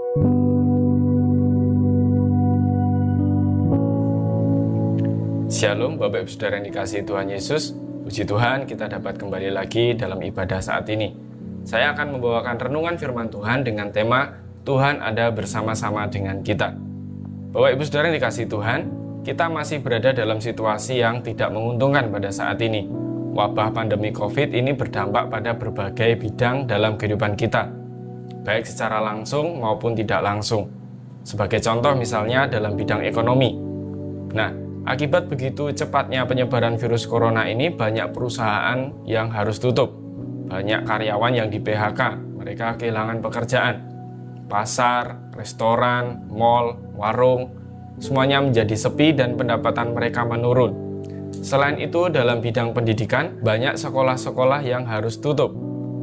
Shalom Bapak Ibu Saudara yang dikasihi Tuhan Yesus. Puji Tuhan, kita dapat kembali lagi dalam ibadah saat ini. Saya akan membawakan renungan firman Tuhan dengan tema Tuhan ada bersama-sama dengan kita. Bapak Ibu Saudara yang dikasihi Tuhan, kita masih berada dalam situasi yang tidak menguntungkan pada saat ini. Wabah pandemi COVID ini berdampak pada berbagai bidang dalam kehidupan kita, baik secara langsung maupun tidak langsung. Sebagai contoh misalnya dalam bidang ekonomi. Nah, akibat begitu cepatnya penyebaran virus corona ini, banyak perusahaan yang harus tutup. Banyak karyawan yang di PHK, mereka kehilangan pekerjaan. Pasar, restoran, mal, warung, semuanya menjadi sepi dan pendapatan mereka menurun. Selain itu, dalam bidang pendidikan, banyak sekolah-sekolah yang harus tutup.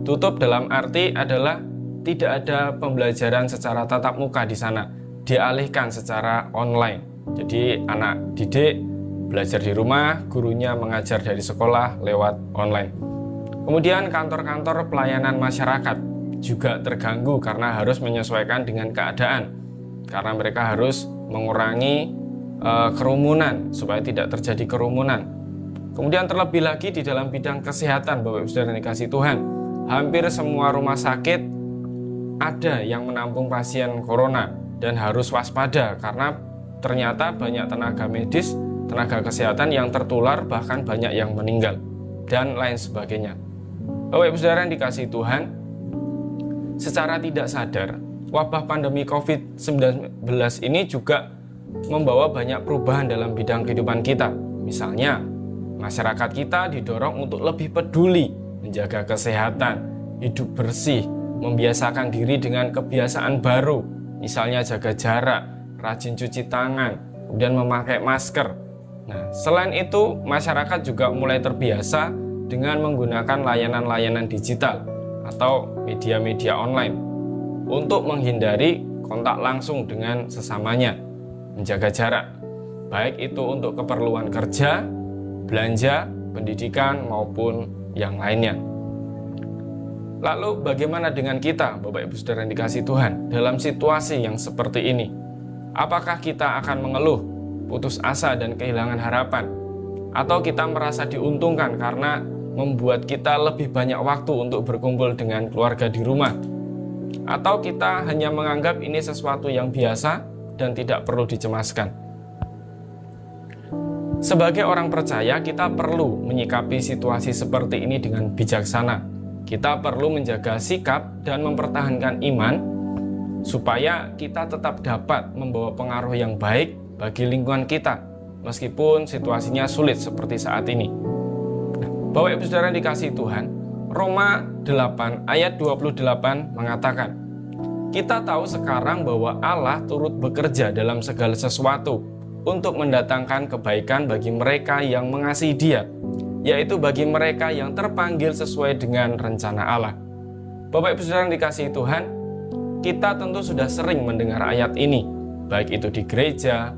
Tutup dalam arti adalah tidak ada pembelajaran secara tatap muka di sana, dialihkan secara online. Jadi anak didik belajar di rumah, gurunya mengajar dari sekolah lewat online. Kemudian kantor-kantor pelayanan masyarakat juga terganggu karena harus menyesuaikan dengan keadaan. Karena mereka harus mengurangi kerumunan supaya tidak terjadi kerumunan. Kemudian terlebih lagi di dalam bidang kesehatan, Bapak Ibu Saudara yang dikasihi Tuhan, hampir semua rumah sakit ada yang menampung pasien corona dan harus waspada karena ternyata banyak tenaga medis, tenaga kesehatan yang tertular, bahkan banyak yang meninggal dan lain sebagainya. Bapak Ibu Saudara yang dikasihi Tuhan, secara tidak sadar wabah pandemi COVID-19 ini juga membawa banyak perubahan dalam bidang kehidupan kita. Misalnya, masyarakat kita didorong untuk lebih peduli menjaga kesehatan, hidup bersih, membiasakan diri dengan kebiasaan baru, misalnya jaga jarak, rajin cuci tangan, kemudian memakai masker. Nah, selain itu, masyarakat juga mulai terbiasa dengan menggunakan layanan-layanan digital atau media-media online untuk menghindari kontak langsung dengan sesamanya, menjaga jarak, baik itu untuk keperluan kerja, belanja, pendidikan, maupun yang lainnya. Lalu bagaimana dengan kita, Bapak Ibu Saudara yang dikasihi Tuhan, dalam situasi yang seperti ini? Apakah kita akan mengeluh, putus asa dan kehilangan harapan? Atau kita merasa diuntungkan karena membuat kita lebih banyak waktu untuk berkumpul dengan keluarga di rumah? Atau kita hanya menganggap ini sesuatu yang biasa dan tidak perlu dicemaskan? Sebagai orang percaya, kita perlu menyikapi situasi seperti ini dengan bijaksana. Kita perlu menjaga sikap dan mempertahankan iman supaya kita tetap dapat membawa pengaruh yang baik bagi lingkungan kita, meskipun situasinya sulit seperti saat ini. Bapak Ibu Saudara yang dikasihi Tuhan, Roma 8 ayat 28 mengatakan, kita tahu sekarang bahwa Allah turut bekerja dalam segala sesuatu untuk mendatangkan kebaikan bagi mereka yang mengasihi Dia, yaitu bagi mereka yang terpanggil sesuai dengan rencana Allah. Bapak Ibu Saudara yang dikasihi Tuhan, kita tentu sudah sering mendengar ayat ini, baik itu di gereja,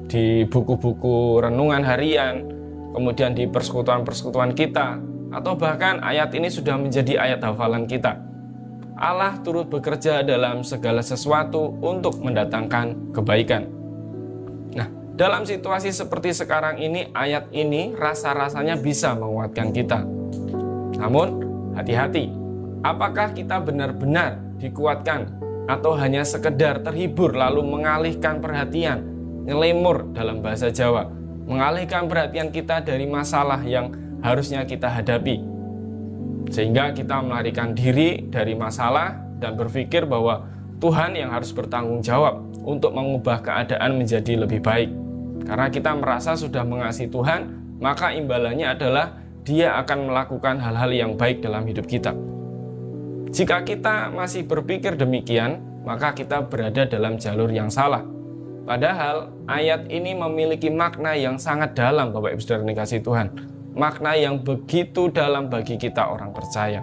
di buku-buku renungan harian, kemudian di persekutuan-persekutuan kita, atau bahkan ayat ini sudah menjadi ayat hafalan kita. Allah turut bekerja dalam segala sesuatu untuk mendatangkan kebaikan. Nah, dalam situasi seperti sekarang ini, ayat ini rasa-rasanya bisa menguatkan kita. Namun, hati-hati, apakah kita benar-benar dikuatkan atau hanya sekedar terhibur lalu mengalihkan perhatian, nyelimur dalam bahasa Jawa, mengalihkan perhatian kita dari masalah yang harusnya kita hadapi, sehingga kita melarikan diri dari masalah dan berpikir bahwa Tuhan yang harus bertanggung jawab untuk mengubah keadaan menjadi lebih baik. Karena kita merasa sudah mengasihi Tuhan, maka imbalannya adalah Dia akan melakukan hal-hal yang baik dalam hidup kita. Jika kita masih berpikir demikian, maka kita berada dalam jalur yang salah. Padahal ayat ini memiliki makna yang sangat dalam, Bapak Ibu Saudara yang dikasihi Tuhan. Makna yang begitu dalam bagi kita orang percaya.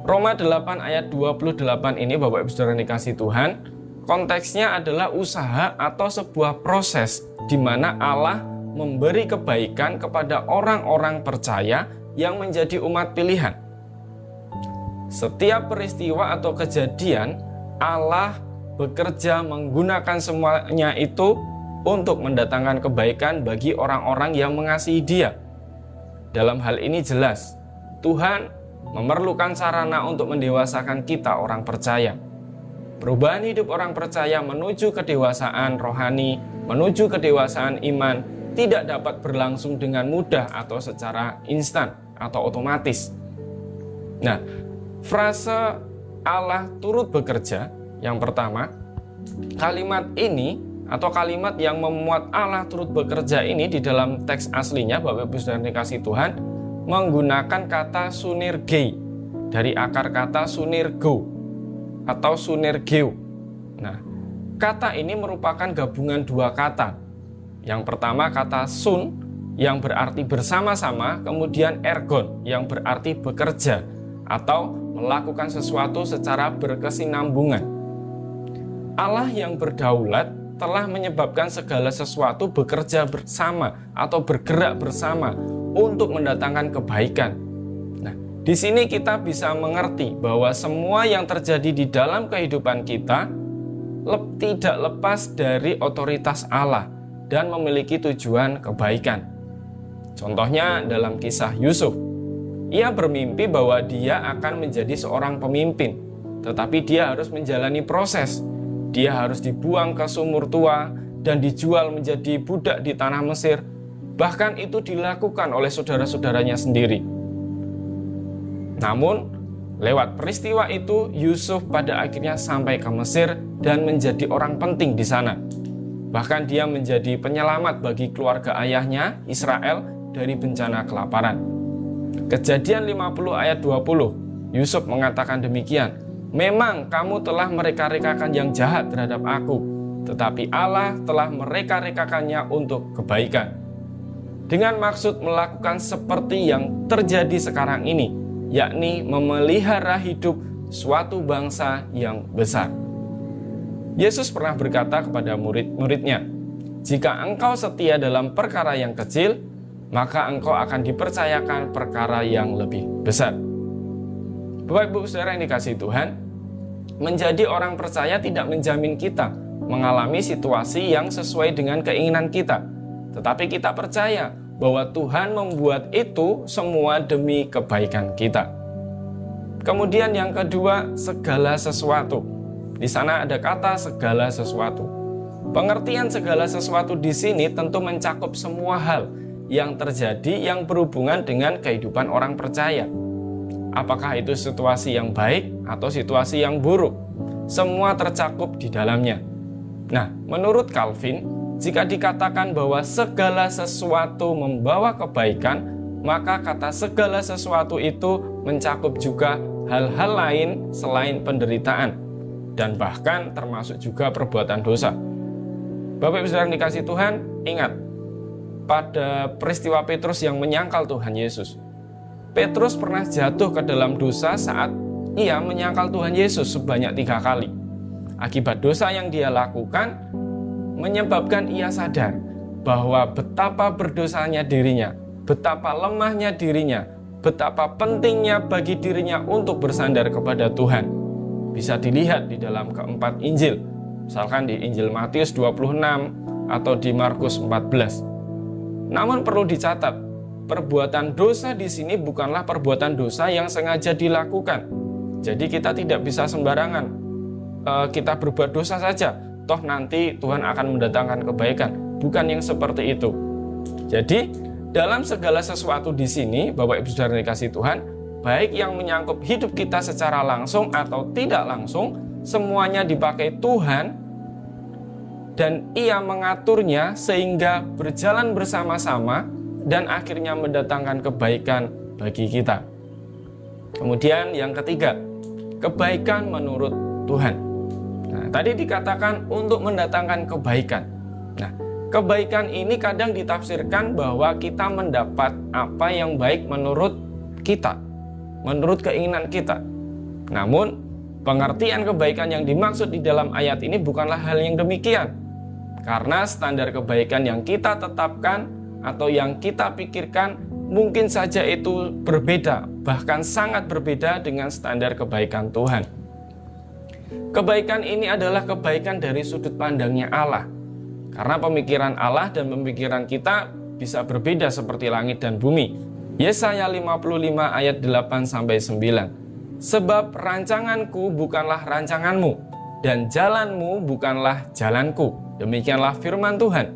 Roma 8 ayat 28 ini, Bapak Ibu Saudara yang dikasihi Tuhan, konteksnya adalah usaha atau sebuah proses di mana Allah memberi kebaikan kepada orang-orang percaya yang menjadi umat pilihan. Setiap peristiwa atau kejadian Allah bekerja menggunakan semuanya itu untuk mendatangkan kebaikan bagi orang-orang yang mengasihi Dia. Dalam hal ini jelas, Tuhan memerlukan sarana untuk mendewasakan kita orang percaya. Perubahan hidup orang percaya menuju kedewasaan rohani, menuju kedewasaan iman, tidak dapat berlangsung dengan mudah atau secara instan atau otomatis. Nah, frase Allah turut bekerja, yang pertama, kalimat ini atau kalimat yang memuat Allah turut bekerja ini di dalam teks aslinya, Bapak Ibu Saudara dikasihi Tuhan, menggunakan kata sunergei dari akar kata sunergo atau sunergeo. Nah, kata ini merupakan gabungan dua kata. Yang pertama kata sun yang berarti bersama-sama, kemudian ergon yang berarti bekerja atau melakukan sesuatu secara berkesinambungan. Allah yang berdaulat telah menyebabkan segala sesuatu bekerja bersama atau bergerak bersama untuk mendatangkan kebaikan. Nah, di sini kita bisa mengerti bahwa semua yang terjadi di dalam kehidupan kita tidak lepas dari otoritas Allah dan memiliki tujuan kebaikan. Contohnya dalam kisah Yusuf, ia bermimpi bahwa dia akan menjadi seorang pemimpin, tetapi dia harus menjalani proses. Dia harus dibuang ke sumur tua dan dijual menjadi budak di tanah Mesir. Bahkan itu dilakukan oleh saudara-saudaranya sendiri. Namun, lewat peristiwa itu, Yusuf pada akhirnya sampai ke Mesir dan menjadi orang penting di sana. Bahkan dia menjadi penyelamat bagi keluarga ayahnya, Israel, dari bencana kelaparan. Kejadian 50 ayat 20, Yusuf mengatakan demikian, "Memang kamu telah mereka-rekakan yang jahat terhadap aku, tetapi Allah telah mereka-rekakannya untuk kebaikan." Dengan maksud melakukan seperti yang terjadi sekarang ini, yakni memelihara hidup suatu bangsa yang besar. Yesus pernah berkata kepada murid-muridnya, "Jika engkau setia dalam perkara yang kecil, maka engkau akan dipercayakan perkara yang lebih besar." Bapak Ibu Saudara yang dikasihi Tuhan, menjadi orang percaya tidak menjamin kita mengalami situasi yang sesuai dengan keinginan kita. Tetapi kita percaya bahwa Tuhan membuat itu semua demi kebaikan kita. Kemudian yang kedua, segala sesuatu. Di sana ada kata segala sesuatu. Pengertian segala sesuatu di sini tentu mencakup semua hal yang terjadi yang berhubungan dengan kehidupan orang percaya. Apakah itu situasi yang baik atau situasi yang buruk, semua tercakup di dalamnya. Nah, menurut Calvin, jika dikatakan bahwa segala sesuatu membawa kebaikan, maka kata segala sesuatu itu mencakup juga hal-hal lain selain penderitaan, dan bahkan termasuk juga perbuatan dosa. Bapak Ibu Saudara yang dikasihi Tuhan, ingat, pada peristiwa Petrus yang menyangkal Tuhan Yesus, Petrus pernah jatuh ke dalam dosa saat ia menyangkal Tuhan Yesus sebanyak 3 kali. Akibat dosa yang dia lakukan menyebabkan ia sadar bahwa betapa berdosanya dirinya, betapa lemahnya dirinya, betapa pentingnya bagi dirinya untuk bersandar kepada Tuhan. Bisa dilihat di dalam keempat Injil, misalkan di Injil Matius 26 atau di Markus 14. Namun perlu dicatat, perbuatan dosa di sini bukanlah perbuatan dosa yang sengaja dilakukan. Jadi kita tidak bisa sembarangan kita berbuat dosa saja, toh nanti Tuhan akan mendatangkan kebaikan. Bukan yang seperti itu. Jadi dalam segala sesuatu di sini, Bapak Ibu Saudara dikasihi Tuhan, baik yang menyangkut hidup kita secara langsung atau tidak langsung, semuanya dipakai Tuhan dan Ia mengaturnya sehingga berjalan bersama-sama dan akhirnya mendatangkan kebaikan bagi kita. Kemudian yang ketiga, kebaikan menurut Tuhan. Nah, tadi dikatakan untuk mendatangkan kebaikan. Nah, kebaikan ini kadang ditafsirkan bahwa kita mendapat apa yang baik menurut kita, menurut keinginan kita. Namun, pengertian kebaikan yang dimaksud di dalam ayat ini bukanlah hal yang demikian. Karena standar kebaikan yang kita tetapkan atau yang kita pikirkan mungkin saja itu berbeda, bahkan sangat berbeda dengan standar kebaikan Tuhan. Kebaikan ini adalah kebaikan dari sudut pandangnya Allah. Karena pemikiran Allah dan pemikiran kita bisa berbeda seperti langit dan bumi. Yesaya 55 ayat 8-9. Sebab rancanganku bukanlah rancanganmu, dan jalanmu bukanlah jalanku. Demikianlah firman Tuhan.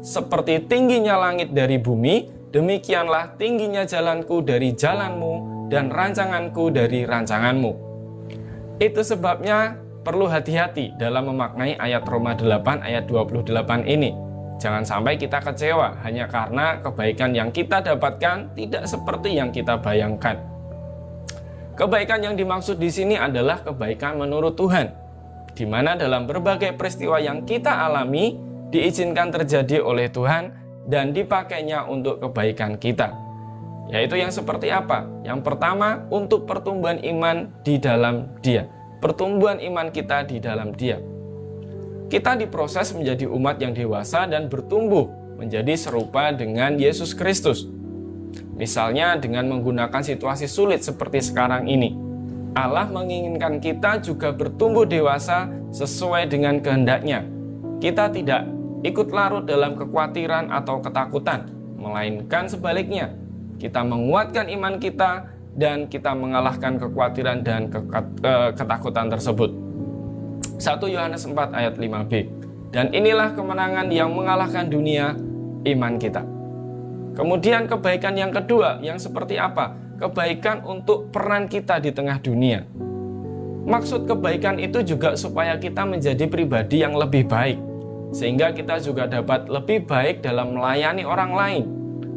Seperti tingginya langit dari bumi, demikianlah tingginya jalanku dari jalanmu, dan rancanganku dari rancanganmu. Itu sebabnya perlu hati-hati dalam memaknai ayat Roma 8 ayat 28 ini. Jangan sampai kita kecewa hanya karena kebaikan yang kita dapatkan tidak seperti yang kita bayangkan. Kebaikan yang dimaksud di sini adalah kebaikan menurut Tuhan, di mana dalam berbagai peristiwa yang kita alami diizinkan terjadi oleh Tuhan dan dipakainya untuk kebaikan kita. Yaitu yang seperti apa? Yang pertama, untuk pertumbuhan iman di dalam Dia. Pertumbuhan iman kita di dalam Dia. Kita diproses menjadi umat yang dewasa dan bertumbuh menjadi serupa dengan Yesus Kristus. Misalnya dengan menggunakan situasi sulit seperti sekarang ini. Allah menginginkan kita juga bertumbuh dewasa sesuai dengan kehendak-Nya. Kita tidak ikut larut dalam kekhawatiran atau ketakutan, melainkan sebaliknya. Kita menguatkan iman kita dan kita mengalahkan kekhawatiran dan ketakutan tersebut. 1 Yohanes 4 ayat 5b. Dan inilah kemenangan yang mengalahkan dunia, iman kita. Kemudian kebaikan yang kedua, yang seperti apa? Kebaikan untuk peran kita di tengah dunia. Maksud kebaikan itu juga supaya kita menjadi pribadi yang lebih baik, sehingga kita juga dapat lebih baik dalam melayani orang lain.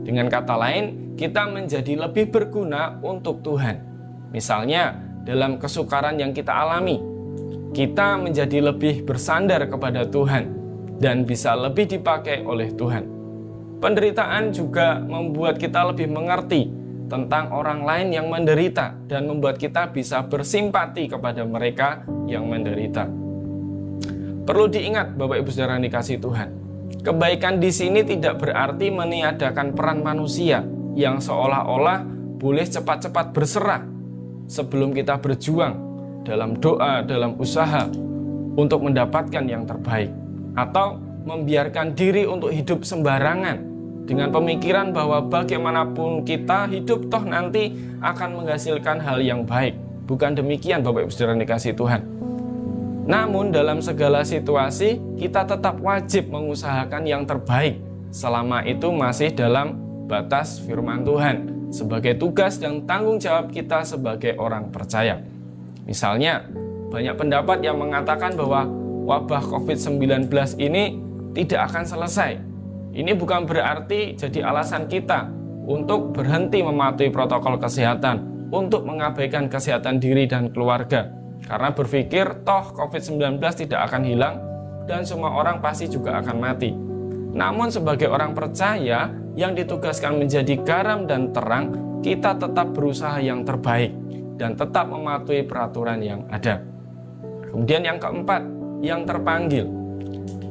Dengan kata lain, kita menjadi lebih berguna untuk Tuhan. Misalnya, dalam kesukaran yang kita alami, kita menjadi lebih bersandar kepada Tuhan dan bisa lebih dipakai oleh Tuhan. Penderitaan juga membuat kita lebih mengerti tentang orang lain yang menderita dan membuat kita bisa bersimpati kepada mereka yang menderita. Perlu diingat, Bapak Ibu Saudara yang dikasihi Tuhan, kebaikan di sini tidak berarti meniadakan peran manusia yang seolah-olah boleh cepat-cepat berserah sebelum kita berjuang dalam doa, dalam usaha untuk mendapatkan yang terbaik, atau membiarkan diri untuk hidup sembarangan dengan pemikiran bahwa bagaimanapun kita hidup toh nanti akan menghasilkan hal yang baik. Bukan demikian, Bapak Ibu Saudara yang dikasihi Tuhan. Namun dalam segala situasi kita tetap wajib mengusahakan yang terbaik selama itu masih dalam batas firman Tuhan sebagai tugas dan tanggung jawab kita sebagai orang percaya. Misalnya, banyak pendapat yang mengatakan bahwa wabah COVID-19 ini tidak akan selesai. Ini bukan berarti jadi alasan kita untuk berhenti mematuhi protokol kesehatan, untuk mengabaikan kesehatan diri dan keluarga, karena berpikir toh COVID-19 tidak akan hilang dan semua orang pasti juga akan mati. Namun sebagai orang percaya yang ditugaskan menjadi garam dan terang, kita tetap berusaha yang terbaik dan tetap mematuhi peraturan yang ada. Kemudian yang keempat, yang terpanggil.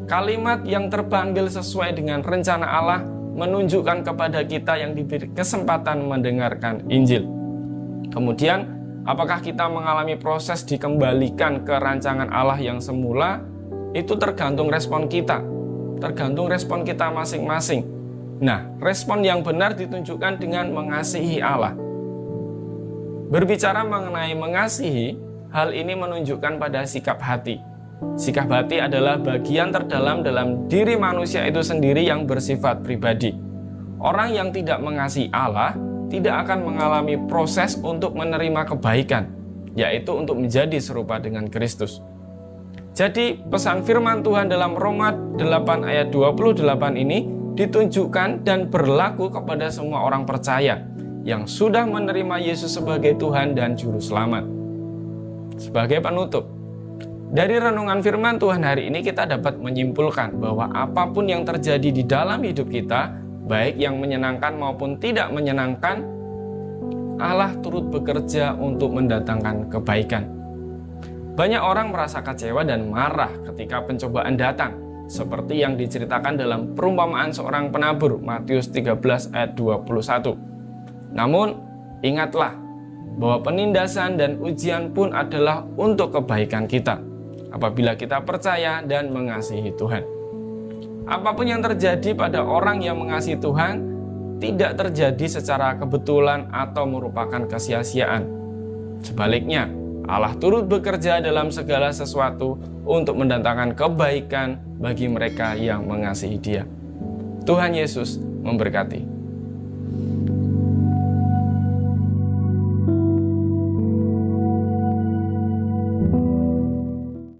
Kalimat yang terpanggil sesuai dengan rencana Allah menunjukkan kepada kita yang diberi kesempatan mendengarkan Injil. Kemudian, apakah kita mengalami proses dikembalikan ke rancangan Allah yang semula? Itu tergantung respon kita. Tergantung respon kita masing-masing. Nah, respon yang benar ditunjukkan dengan mengasihi Allah. Berbicara mengenai mengasihi, hal ini menunjukkan pada sikap hati. Sikap hati adalah bagian terdalam dalam diri manusia itu sendiri yang bersifat pribadi. Orang yang tidak mengasihi Allah tidak akan mengalami proses untuk menerima kebaikan, yaitu untuk menjadi serupa dengan Kristus. Jadi pesan firman Tuhan dalam Roma 8 ayat 28 ini ditunjukkan dan berlaku kepada semua orang percaya yang sudah menerima Yesus sebagai Tuhan dan Juru Selamat. Sebagai penutup, dari renungan firman Tuhan hari ini kita dapat menyimpulkan bahwa apapun yang terjadi di dalam hidup kita, baik yang menyenangkan maupun tidak menyenangkan, Allah turut bekerja untuk mendatangkan kebaikan. Banyak orang merasa kecewa dan marah ketika pencobaan datang, seperti yang diceritakan dalam perumpamaan seorang penabur, Matius 13 ayat 21. Namun, ingatlah bahwa penindasan dan ujian pun adalah untuk kebaikan kita. apabila kita percaya dan mengasihi Tuhan. Apapun yang terjadi pada orang yang mengasihi Tuhan tidak terjadi secara kebetulan atau merupakan kesia-siaan. Sebaliknya, Allah turut bekerja dalam segala sesuatu untuk mendatangkan kebaikan bagi mereka yang mengasihi Dia. Tuhan Yesus memberkati.